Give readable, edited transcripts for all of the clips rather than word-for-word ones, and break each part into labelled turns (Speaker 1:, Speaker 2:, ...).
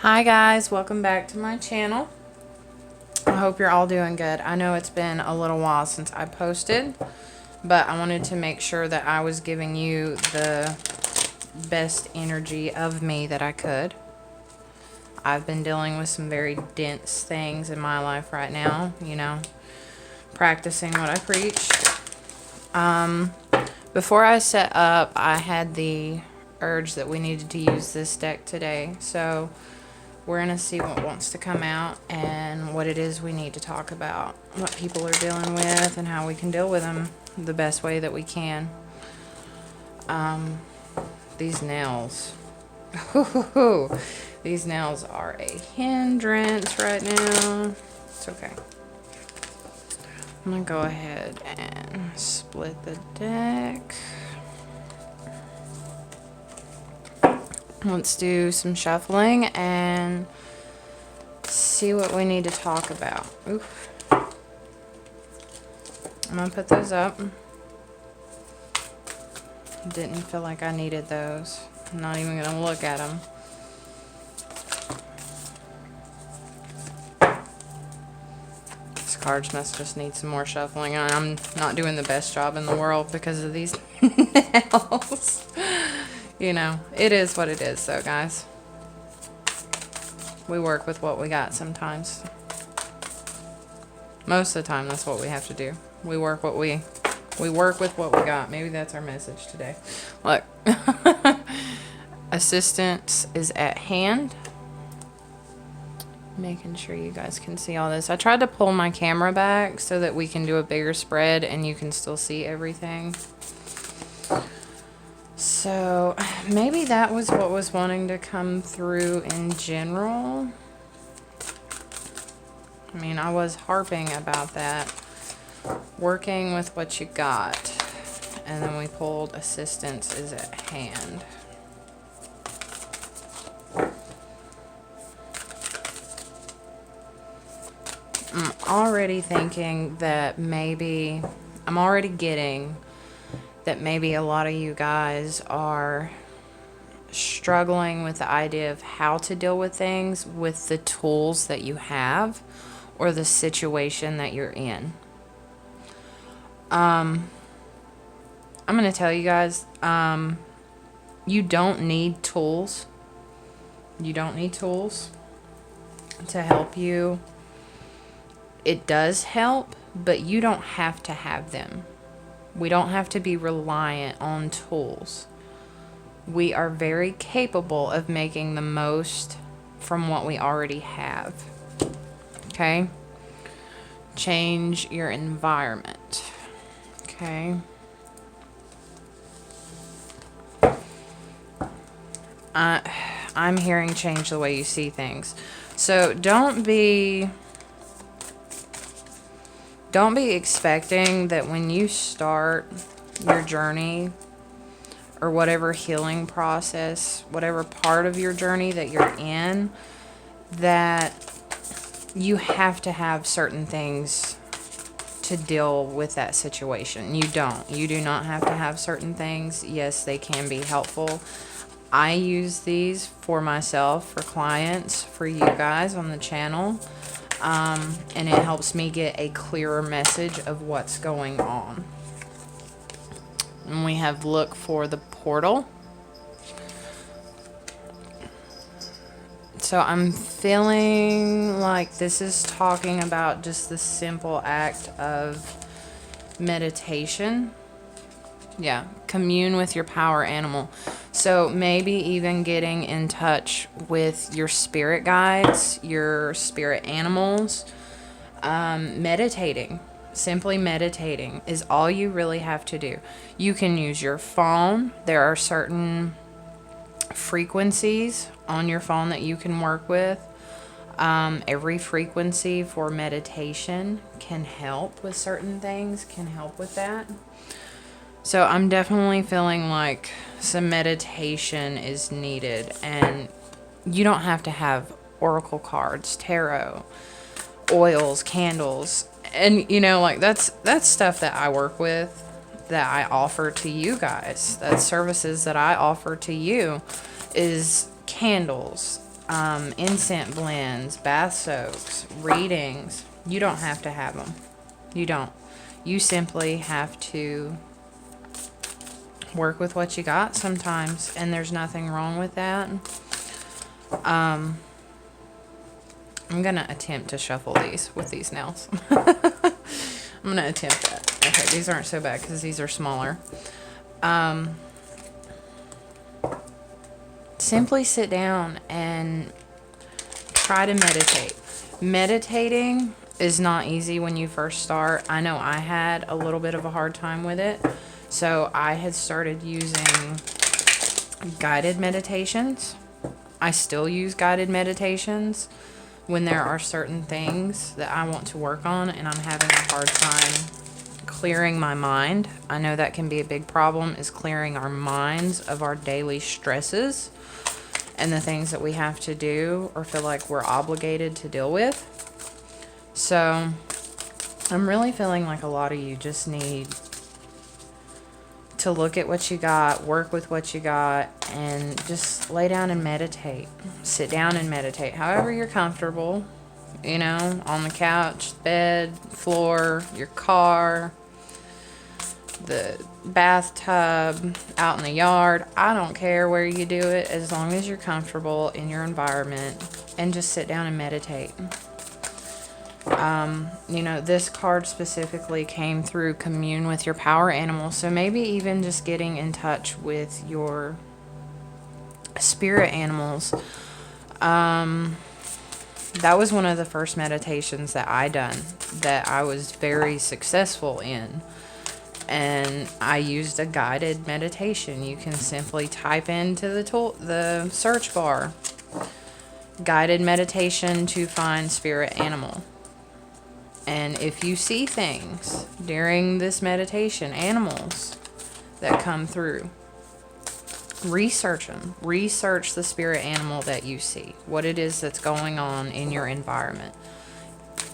Speaker 1: Hi guys, welcome back to my channel. I hope you're all doing good. I know it's been a little while since I posted, but I wanted to make sure that I was giving you the best energy of me that I could. I've been dealing with some very dense things in my life right now, you know, practicing what I preach. Before I set up, I had the urge that we needed to use this deck today, so we're going to see what wants to come out and what it is we need to talk about, what people are dealing with, and how we can deal with them the best way that we can. These nails. These nails are a hindrance right now. It's okay. I'm going to go ahead and split the deck. Let's do some shuffling and see what we need to talk about. Oof. I'm going to put those up. Didn't feel like I needed those. I'm not even going to look at them. These cards must just need some more shuffling. I'm not doing the best job in the world because of these nails. You know, it is what it is, so guys. We work with what we got sometimes. Most of the time, that's what we have to do. We work with what we got. Maybe that's our message today. Look. Assistance is at hand. Making sure you guys can see all this. I tried to pull my camera back so that we can do a bigger spread and you can still see everything. So maybe that was what was wanting to come through in general. I mean, I was harping about that. Working with what you got. And then we pulled assistance is at hand. I'm already thinking that maybe, I'm already getting that maybe a lot of you guys are struggling with the idea of how to deal with things with the tools that you have or the situation that you're in. I'm going to tell you guys, you don't need tools. You don't need tools to help you. It does help, but you don't have to have them. We don't have to be reliant on tools. We are very capable of making the most from what we already have. Okay? Change your environment. Okay? I'm hearing change the way you see things. So don't be expecting that when you start your journey or whatever healing process, whatever part of your journey that you're in, that you have to have certain things to deal with that situation. You don't. You do not have to have certain things. Yes, they can be helpful. I use these for myself, for clients, for you guys on the channel. And it helps me get a clearer message of what's going on. And we have look for the portal. So I'm feeling like this is talking about just the simple act of meditation. Yeah, commune with your power animal. So maybe even getting in touch with your spirit guides, your spirit animals. Meditating, simply meditating is all you really have to do. You can use your phone. There are certain frequencies on your phone that you can work with. Every frequency for meditation can help with certain things, can help with that. So I'm definitely feeling like some meditation is needed, and you don't have to have oracle cards, tarot, oils, candles, and you know, like that's stuff that I work with, that I offer to you guys. That's services that I offer to you is candles, incense blends, bath soaks, readings. You don't have to have them. You don't. You simply have to work with what you got sometimes, and there's nothing wrong with that. I'm gonna attempt to shuffle these with these nails. I'm gonna attempt that. Okay, these aren't so bad because these are smaller. Simply sit down and try to meditate. Meditating is not easy when you first start. I know I had a little bit of a hard time with it. So I had started using guided meditations. I still use guided meditations when there are certain things that I want to work on and I'm having a hard time clearing my mind. I know that can be a big problem, is clearing our minds of our daily stresses and the things that we have to do or feel like we're obligated to deal with. So I'm really feeling like a lot of you just need to look at what you got, work with what you got, and just lay down and meditate. Sit down and meditate however you're comfortable, you know, on the couch, bed, floor, your car, the bathtub, out in the yard. I don't care where you do it as long as you're comfortable in your environment, and just sit down and meditate. You know, this card specifically came through commune with your power animal. So maybe even just getting in touch with your spirit animals. That was one of the first meditations that I done that I was very successful in. And I used a guided meditation. You can simply type into the search bar, guided meditation to find spirit animal. And if you see things during this meditation, animals that come through, research them. Research the spirit animal that you see, what it is that's going on in your environment.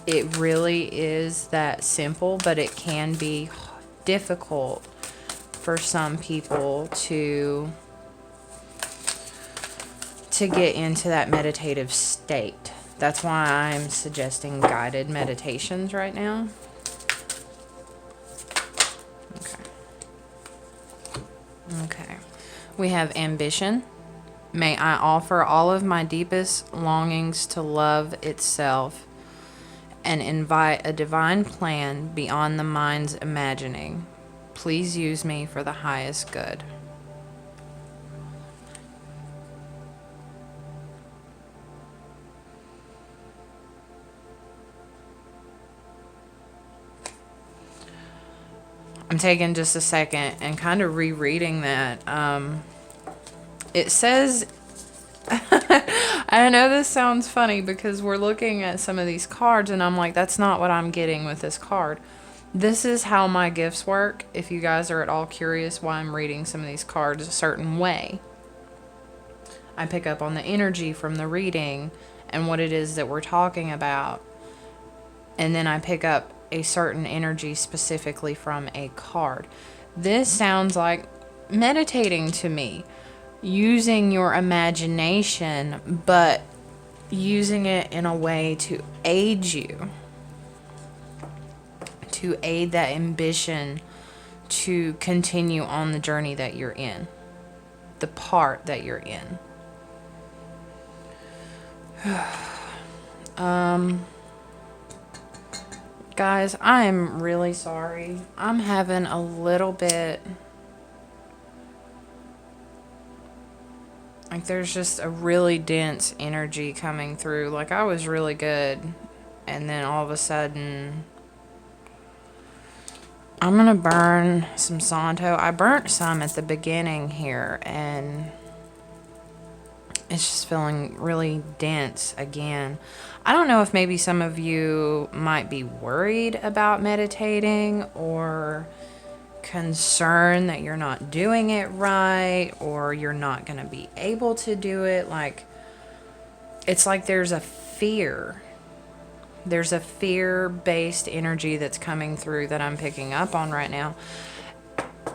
Speaker 1: It really is that simple, but it can be difficult for some people to get into that meditative state. That's why I'm suggesting guided meditations right now. Okay. We have ambition. May I offer all of my deepest longings to love itself and invite a divine plan beyond the mind's imagining. Please use me for the highest good. I'm taking just a second and kind of rereading that. It says, I know this sounds funny because we're looking at some of these cards and I'm like, that's not what I'm getting with this card. This is how my gifts work. If you guys are at all curious why I'm reading some of these cards a certain way, I pick up on the energy from the reading and what it is that we're talking about. And then I pick up a certain energy specifically from a card. This sounds like meditating to me, using your imagination, but using it in a way to aid you, to aid that ambition to continue on the journey that you're in, the part that you're in. Guys, I'm really sorry. I'm having a little bit, like there's just a really dense energy coming through. Like I was really good, and then all of a sudden, I'm gonna burn some Santo. I burnt some at the beginning here, and it's just feeling really dense again. I don't know if maybe some of you might be worried about meditating or concerned that you're not doing it right or you're not going to be able to do it. Like, it's like there's a fear. There's a fear-based energy that's coming through that I'm picking up on right now.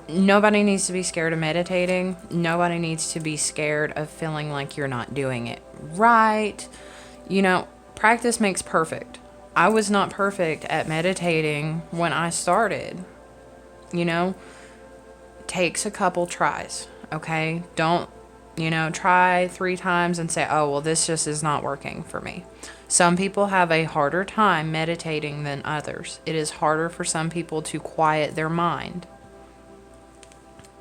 Speaker 1: Nobody needs to be scared of meditating. Nobody needs to be scared of feeling like you're not doing it right. You know, practice makes perfect. I was not perfect at meditating when I started. You know, takes a couple tries, okay? Don't, try 3 times and say, oh, well, this just is not working for me. Some people have a harder time meditating than others. It is harder for some people to quiet their mind.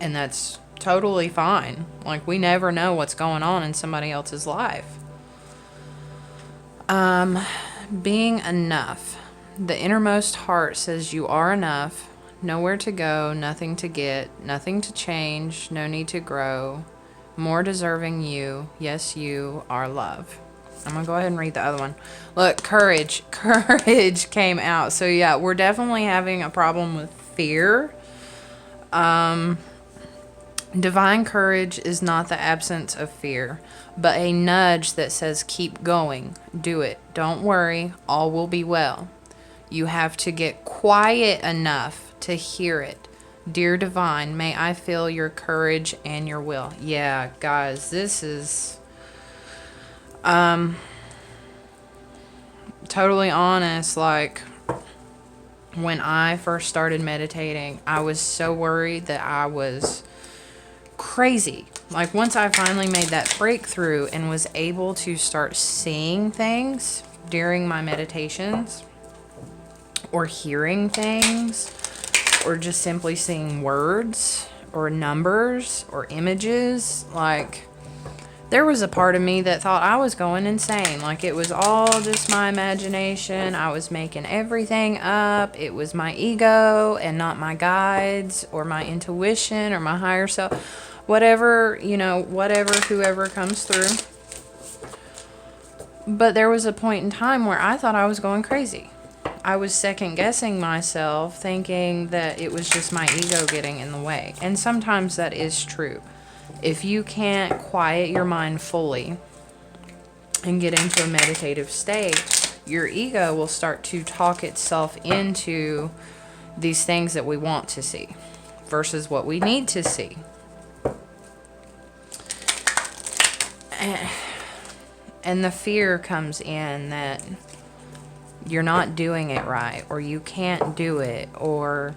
Speaker 1: And that's totally fine. Like, we never know what's going on in somebody else's life. Being enough. The innermost heart says you are enough. Nowhere to go, nothing to get, nothing to change, no need to grow. More deserving you. Yes, you are love. I'm going to go ahead and read the other one. Look, courage. Courage came out. So, yeah, we're definitely having a problem with fear. Divine courage is not the absence of fear, but a nudge that says, keep going, do it, don't worry, all will be well. You have to get quiet enough to hear it. Dear Divine, may I feel your courage and your will. Yeah, guys, this is totally honest. Like, when I first started meditating, I was so worried that I was crazy. Like, once I finally made that breakthrough and was able to start seeing things during my meditations, or hearing things, or just simply seeing words or numbers or images, like, there was a part of me that thought I was going insane. Like, it was all just my imagination. I was making everything up. It was my ego and not my guides or my intuition or my higher self. Whatever, whoever comes through. But there was a point in time where I thought I was going crazy. I was second guessing myself, thinking that it was just my ego getting in the way. And sometimes that is true. If you can't quiet your mind fully and get into a meditative state, your ego will start to talk itself into these things that we want to see versus what we need to see. And the fear comes in that you're not doing it right, or you can't do it, or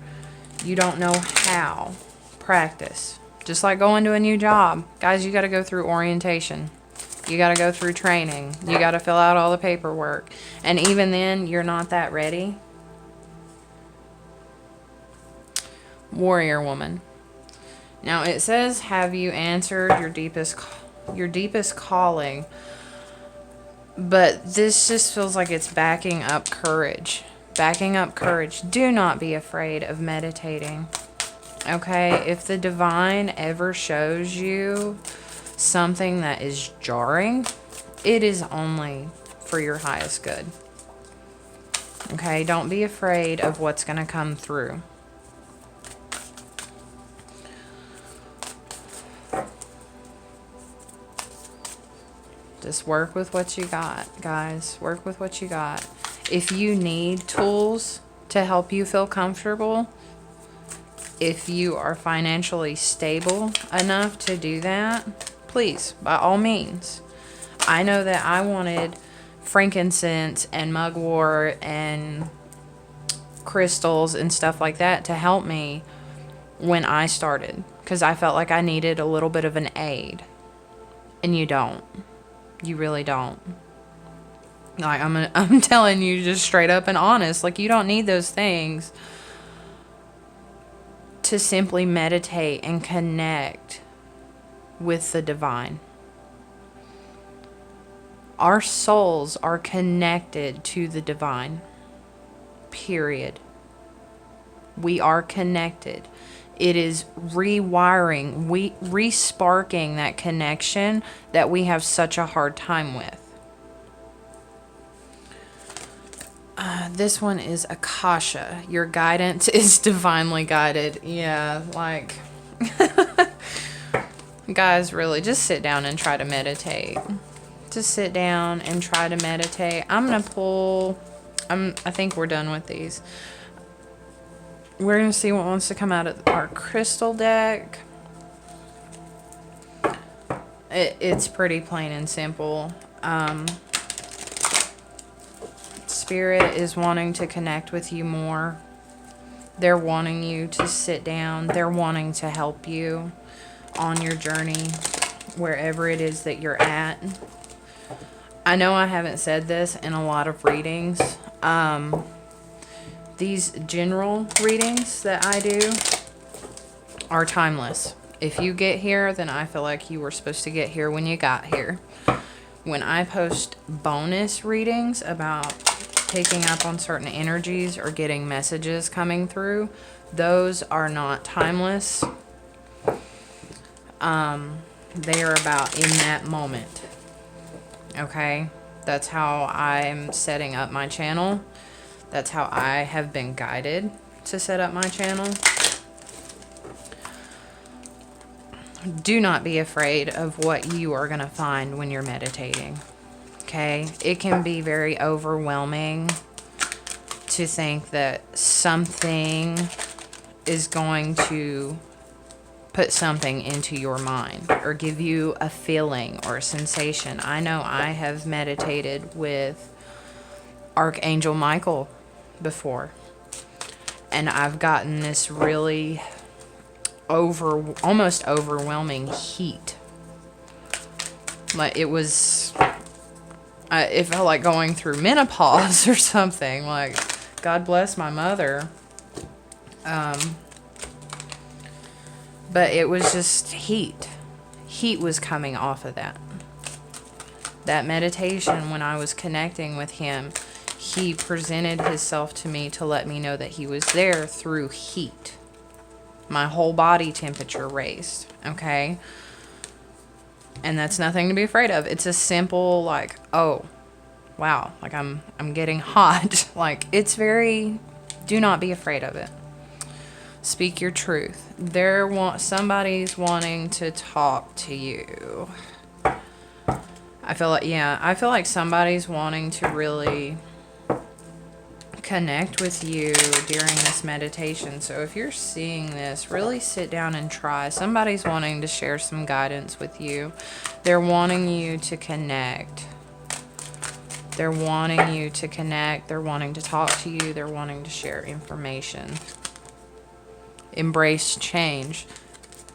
Speaker 1: you don't know how. Practice. Just like going to a new job. Guys, you got to go through orientation. You got to go through training. You got to fill out all the paperwork. And even then, you're not that ready. Warrior woman. Now, it says, have you answered your deepest calling? But this just feels like it's backing up courage. Backing up courage. Do not be afraid of meditating. Okay? If the divine ever shows you something that is jarring, it is only for your highest good. Okay? Don't be afraid of what's going to come through. Just work with what you got, guys. Work with what you got. If you need tools to help you feel comfortable, if you are financially stable enough to do that, please, by all means. I know that I wanted frankincense and mugwort and crystals and stuff like that to help me when I started, because I felt like I needed a little bit of an aid. And you don't. You really don't. Like, I'm telling you just straight up and honest. Like, you don't need those things to simply meditate and connect with the divine. Our souls are connected to the divine. Period. We are connected. It is rewiring, re-sparking that connection that we have such a hard time with. This one is Akasha. Your guidance is divinely guided. Yeah, like, guys, really, just sit down and try to meditate. Just sit down and try to meditate. I'm going to pull, I think we're done with these. We're going to see what wants to come out of our crystal deck. It's pretty plain and simple. Spirit is wanting to connect with you more. They're wanting you to sit down. They're wanting to help you on your journey, wherever it is that you're at. I know I haven't said this in a lot of readings. These general readings that I do are timeless. If you get here, then I feel like you were supposed to get here when you got here. When I post bonus readings about picking up on certain energies or getting messages coming through, those are not timeless. They are about in that moment. Okay? That's how I'm setting up my channel. That's how I have been guided to set up my channel. Do not be afraid of what you are going to find when you're meditating. Okay? It can be very overwhelming to think that something is going to put something into your mind or give you a feeling or a sensation. I know I have meditated with Archangel Michael before, and I've gotten this really almost overwhelming heat. Like it felt like going through menopause or something. Like, God bless my mother. But it was just heat. Heat was coming off of that. That meditation, when I was connecting with him, he presented himself to me to let me know that he was there through heat. My whole body temperature raised, okay? And that's nothing to be afraid of. It's a simple, like, oh, wow, like I'm getting hot. Like, it's very, do not be afraid of it. Speak your truth. Somebody's wanting to talk to you. I feel like somebody's wanting to really connect with you during this meditation. So if you're seeing this, really sit down and try. Somebody's wanting to share some guidance with you. They're wanting you to connect. They're wanting you to connect. They're wanting to talk to you. They're wanting to share information. Embrace change.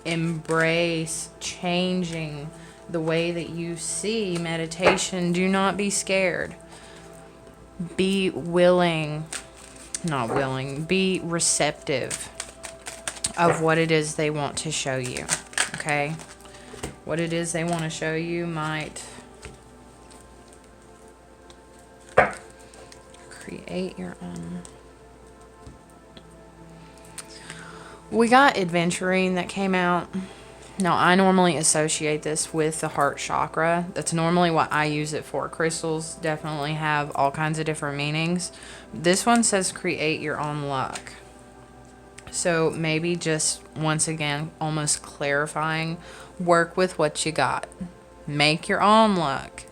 Speaker 1: Embrace changing the way that you see meditation. Do not be scared. Be be receptive of what it is they want to show you. Okay? What it is they want to show you might create your own. We got adventuring that came out. Now, I normally associate this with the heart chakra. That's normally what I use it for. Crystals definitely have all kinds of different meanings. This one says create your own luck. So maybe just, once again, almost clarifying, work with what you got. Make your own luck.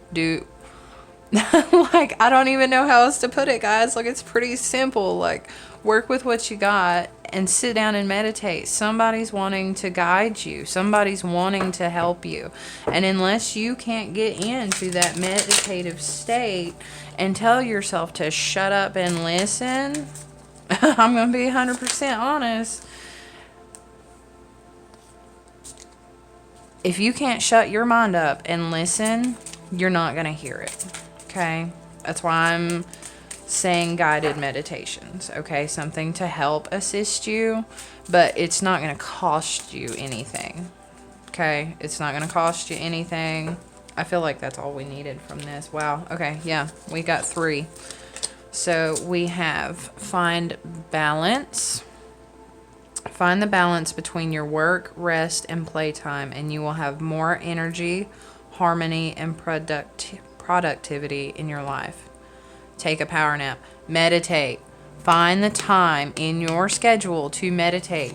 Speaker 1: Like, I don't even know how else to put it, guys. Like, it's pretty simple. Like, work with what you got and sit down and meditate. Somebody's wanting to guide you. Somebody's wanting to help you. And unless you can't get into that meditative state and tell yourself to shut up and listen, I'm going to be 100% honest. If you can't shut your mind up and listen, you're not going to hear it. Okay? That's why I'm saying guided meditations. Okay? Something to help assist you, but it's not going to cost you anything. Okay? It's not going to cost you anything. I feel like that's all we needed from this. Wow. Okay. Yeah. We got 3. So we have find balance. Find the balance between your work, rest, and playtime, and you will have more energy, harmony, and productivity in your life. Take a power nap. Meditate. Find the time in your schedule to meditate.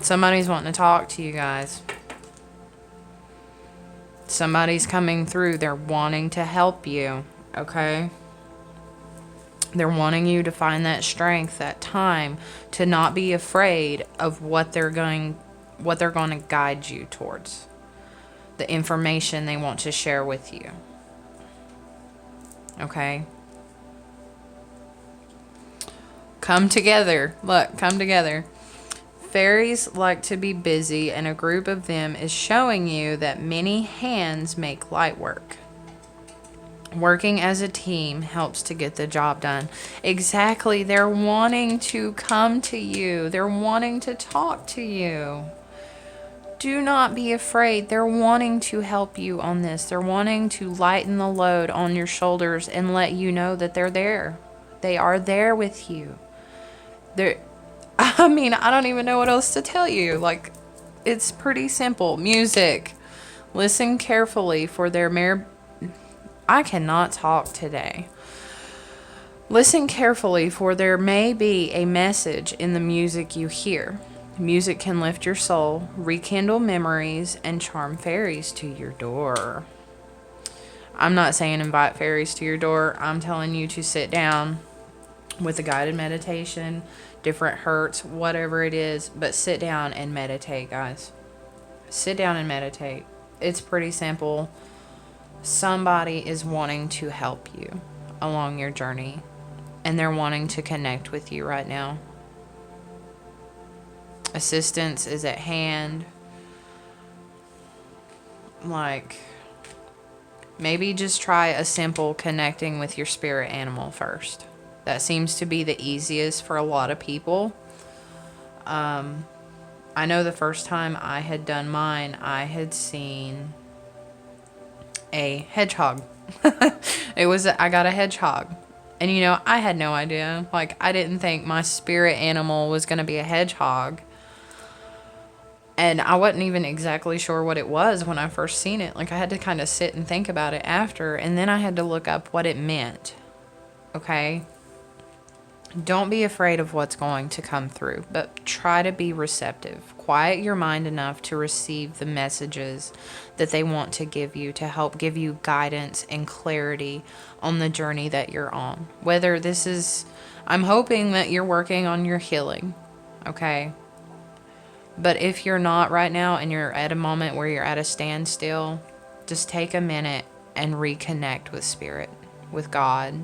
Speaker 1: Somebody's wanting to talk to you guys. Somebody's coming through. They're wanting to help you. Okay? They're wanting you to find that strength, that time to not be afraid of what they're going to guide you towards. The information they want to share with you. Okay? Come together. Look, come together. Fairies like to be busy, and a group of them is showing you that many hands make light work. Working as a team helps to get the job done. Exactly. They're wanting to come to you. They're wanting to talk to you. Do not be afraid. They're wanting to help you on this. They're wanting to lighten the load on your shoulders and let you know that they're there. They are there with you. I mean, I don't even know what else to tell you. Like, it's pretty simple. Music. Listen carefully for their I cannot talk today. Listen carefully, for there may be a message in the music you hear. Music can lift your soul, rekindle memories, and charm fairies to your door. I'm not saying invite fairies to your door. I'm telling you to sit down with a guided meditation, different hurts, whatever it is, but sit down and meditate, guys. Sit down and meditate. It's pretty simple. Somebody is wanting to help you along your journey, and they're wanting to connect with you right now. Assistance is at hand. Like, maybe just try a simple connecting with your spirit animal first. That seems to be the easiest for a lot of people. I know the first time I had done mine, I had seen a hedgehog. I got a hedgehog. And I had no idea. Like, I didn't think my spirit animal was going to be a hedgehog. And I wasn't even exactly sure what it was when I first seen it. Like, I had to kind of sit and think about it after. And then I had to look up what it meant. Okay? Don't be afraid of what's going to come through, but try to be receptive. Quiet your mind enough to receive the messages that they want to give you to help give you guidance and clarity on the journey that you're on. Whether this is, I'm hoping that you're working on your healing, okay? But if you're not right now and you're at a moment where you're at a standstill, just take a minute and reconnect with Spirit, with God,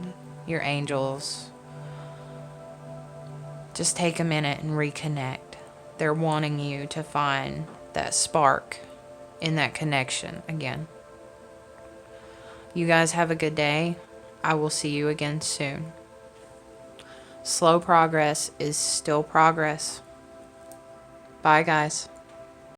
Speaker 1: your angels. Just take a minute and reconnect. They're wanting you to find that spark in that connection again. You guys have a good day. I will see you again soon. Slow progress is still progress. Bye, guys.